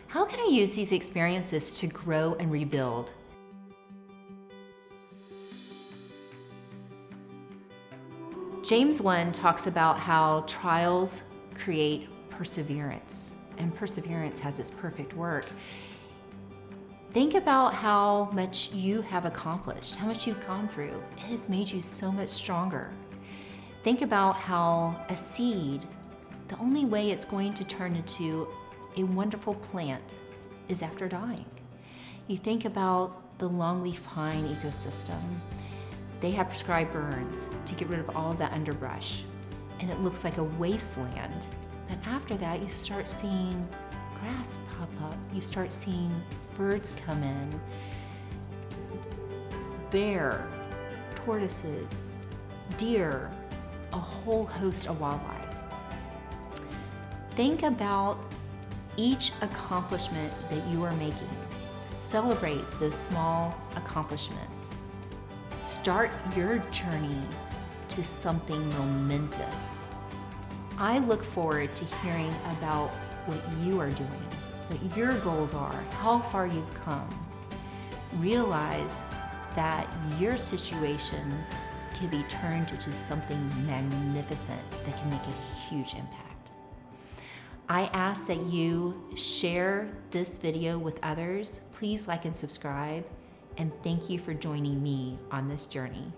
How can I use these experiences to grow and rebuild? James 1 talks about how trials create perseverance, and perseverance has its perfect work. Think about how much you have accomplished, how much you've gone through. It has made you so much stronger. Think about how a seed, the only way it's going to turn into a wonderful plant is after dying. You think about the longleaf pine ecosystem. They have prescribed burns to get rid of all of that underbrush, and it looks like a wasteland. But after that, you start seeing grass pop up. You start seeing birds come in, bear, tortoises, deer, a whole host of wildlife. Think about each accomplishment that you are making. Celebrate those small accomplishments. Start your journey to something momentous. I look forward to hearing about what you are doing, what your goals are, how far you've come. Realize that your situation can be turned into something magnificent that can make a huge impact. I ask that you share this video with others. Please like and subscribe, and thank you for joining me on this journey.